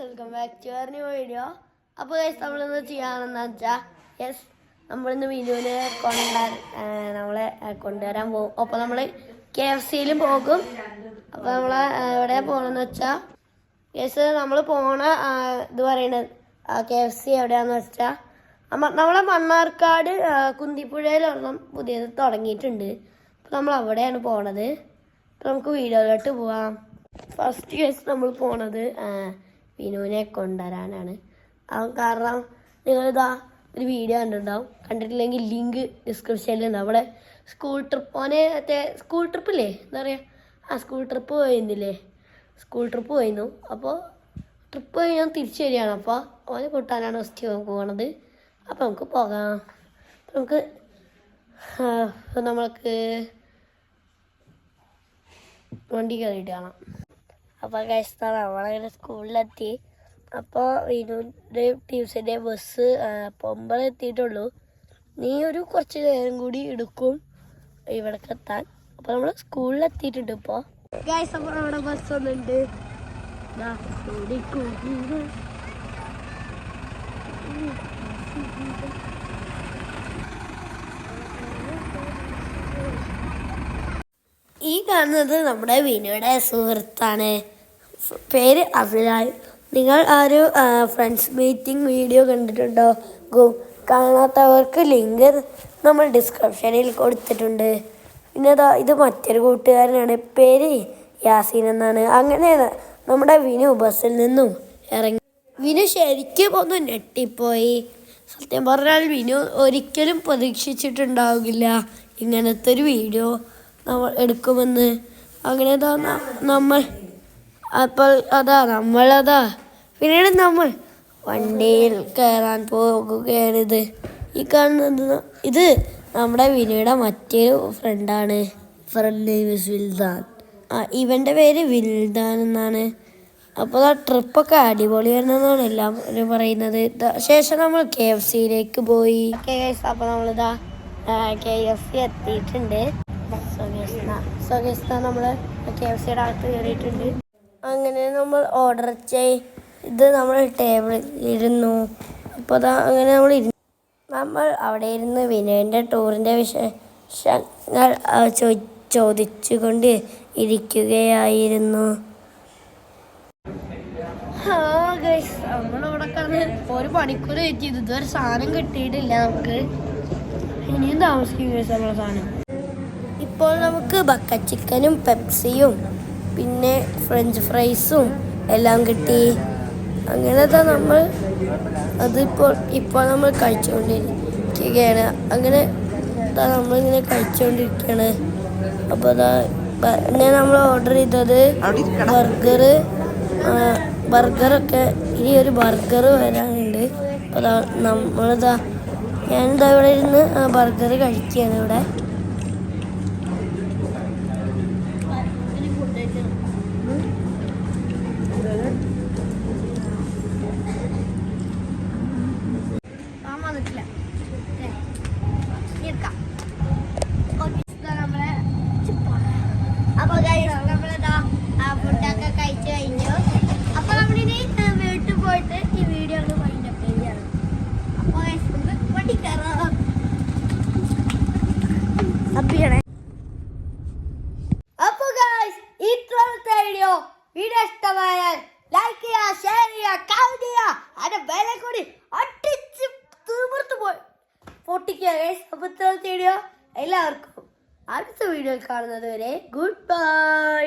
Welcome back to our new video. അപ്പോൾ guys നമ്മളിന്ന് ചെയ്യാണെന്ന് വെച്ചാൽ നമ്മളിന്ന് വിനുവിനെ കൊണ്ടുവരാൻ പോകും. അപ്പോൾ നമ്മൾ KFCയിലും പോകും. അപ്പോൾ നമ്മൾ എവിടെ പോകണമെന്ന് വെച്ചാൽ നമ്മൾ പോണ ഇത് പറയുന്നത് KFC എവിടെയാണെന്ന് വെച്ചാൽ നമ്മളെ മണ്ണാർക്കാട് കുന്തിപ്പുഴയിലൊരെണ്ണം പുതിയത് തുടങ്ങിയിട്ടുണ്ട്. അപ്പോൾ നമ്മൾ അവിടെയാണ് പോണത്. അപ്പോൾ നമുക്ക് വീഡിയോയിലോട്ട് പോവാം. ഫസ്റ്റ് കേസ് നമ്മൾ പോണത് വിനുവിനെ കൊണ്ടുവരാനാണ്. കാരണം നിങ്ങളിതാ ഒരു വീഡിയോ കണ്ടിട്ടുണ്ടാവും. കണ്ടിട്ടില്ലെങ്കിൽ ലിങ്ക് ഡിസ്ക്രിപ്ഷനിലുണ്ട്. അവിടെ സ്കൂൾ ട്രിപ്പില്ലേ എന്താ പറയുക, സ്കൂൾ ട്രിപ്പ് പോയിരുന്നു. അപ്പോൾ ട്രിപ്പ് കഴിഞ്ഞാൽ തിരിച്ചു വരികയാണ്. അപ്പോൾ അവനെ കൂട്ടാനാണ് ഫസ്റ്റ് പോകണത്. അപ്പോൾ നമുക്ക് പോകാം. നമ്മൾക്ക് വണ്ടി കയറിയിട്ട് കാണാം. അപ്പോൾ കഴിച്ചാൽ നമ്മളങ്ങനെ സ്കൂളിലെത്തി. അപ്പോൾ വിനുവിൻ്റെ ട്യൂഷൻ്റെ ബസ് 9 എത്തിയിട്ടുള്ളൂ. നീ ഒരു കുറച്ച് നേരം കൂടി എടുക്കും ഇവിടേക്ക് എത്താൻ. അപ്പോൾ നമ്മൾ സ്കൂളിലെത്തിയിട്ടുണ്ട് ഇപ്പോൾ. അപ്പോൾ അവിടെ ബസ് ഒന്നുണ്ട്. ഈ കാണുന്നത് നമ്മുടെ വിനുയുടെ സുഹൃത്താണ്. പേര് അഭിലാൽ. നിങ്ങൾ ഒരു ഫ്രണ്ട്സ് മീറ്റിംഗ് വീഡിയോ കണ്ടിട്ടുണ്ടോ? കാണാത്തവർക്ക് ലിങ്ക് നമ്മൾ ഡിസ്ക്രിപ്ഷനിൽ കൊടുത്തിട്ടുണ്ട്. പിന്നെ ഇത് മറ്റൊരു കൂട്ടുകാരനാണ്. പേര് യാസീൻ എന്നാണ്. അങ്ങനെ നമ്മുടെ വിനു ബസ്സിൽ നിന്നും ഇറങ്ങി. വിനു ശരിക്കും ഒന്ന് ഞെട്ടിപ്പോയി. സത്യം പറഞ്ഞാൽ വിനു ഒരിക്കലും പ്രതീക്ഷിച്ചിട്ടുണ്ടാവില്ല ഇങ്ങനത്തെ ഒരു വീഡിയോ നമ്മൾ എടുക്കുമെന്ന്. അങ്ങനെ പിന്നീട് നമ്മൾ വണ്ടിയിൽ കയറാൻ പോകുകയാണിത്. ഈ കാണുന്നത് ഇത് നമ്മുടെ വിനുയുടെ മറ്റൊരു ഫ്രണ്ടാണ്. Friend name is Wildan. ഇവൻ്റെ പേര് വിൽദാൻ എന്നാണ്. അപ്പോൾ ട്രിപ്പൊക്കെ അടിപൊളിയാണെന്നാണ് എല്ലാവരും പറയുന്നത്. ശേഷം നമ്മൾ KFCയിലേക്ക് പോയി. അപ്പോൾ നമ്മളിതാ KFC എത്തിയിട്ടുണ്ട്. നമ്മൾ KFCയുടെ അകത്ത് കയറിയിട്ടുണ്ട്. അങ്ങനെ നമ്മൾ ഓർഡർ ഇത് നമ്മൾ ടേബിളിൽ ഇരുന്നു. അപ്പോൾ അങ്ങനെ നമ്മൾ അവിടെ ഇരുന്ന് വിനുവിൻ്റെ ടൂറിൻ്റെ വിശേഷങ്ങൾ ചോദിച്ചുകൊണ്ട് ഇരിക്കുകയായിരുന്നു. നമ്മളിവിടെ കിടന്ന് 1 മണിക്കൂർ വെയിറ്റ് ചെയ്തു. ഇതുവരെ സാധനം കിട്ടിയിട്ടില്ല. നമുക്ക് ഇനിയും താമസിക്കും നമ്മളെ സാധനം. ഇപ്പോൾ നമുക്ക് ബക്കറ്റ് ചിക്കനും പെപ്സിയും പിന്നെ ഫ്രഞ്ച് ഫ്രൈസും എല്ലാം കിട്ടി. അങ്ങനത്തെ ഇപ്പോൾ നമ്മൾ കഴിച്ചുകൊണ്ടിരിക്കുകയാണ്. അങ്ങനെ നമ്മളിങ്ങനെ കഴിച്ചുകൊണ്ടിരിക്കുകയാണ്. അപ്പോൾ നമ്മൾ ഓർഡർ ചെയ്തത് ബർഗറൊക്കെ ഇനി ഒരു ബർഗർ വരാനുണ്ട്. അപ്പോൾ ഞാനിതാ ഇവിടെ ഇരുന്ന് ബർഗർ കഴിക്കുകയാണ്. ഇവിടെ ഫുഡൊക്കെ കഴിച്ചു കഴിഞ്ഞു. അപ്പൊ നമ്മളിനി വീട്ടിൽ പോയിട്ട് ഈ വീഡിയോ ഒന്ന് വൈൻഡപ്പ് ചെയ്യാണ്. അപ്പൊ വണ്ടി കയറാം. അപ്പൊ ഇത്രത്തെ വീഡിയോ ഇഷ്ടമായാൽ ലൈക്ക് ചെയ്യുക, ഷെയർ ചെയ്യുക, കമന്റ് ചെയ്യുക. അതിന്റെ വില കൂടി അടിച്ച് തീർത്ത് പൊട്ടിക്കുക. അപ്പൊ ഇത്രത്തെ വീഡിയോ എല്ലാവർക്കും അടുത്ത വീഡിയോ കാണുന്നത് വരെ ഗുഡ് ബൈ.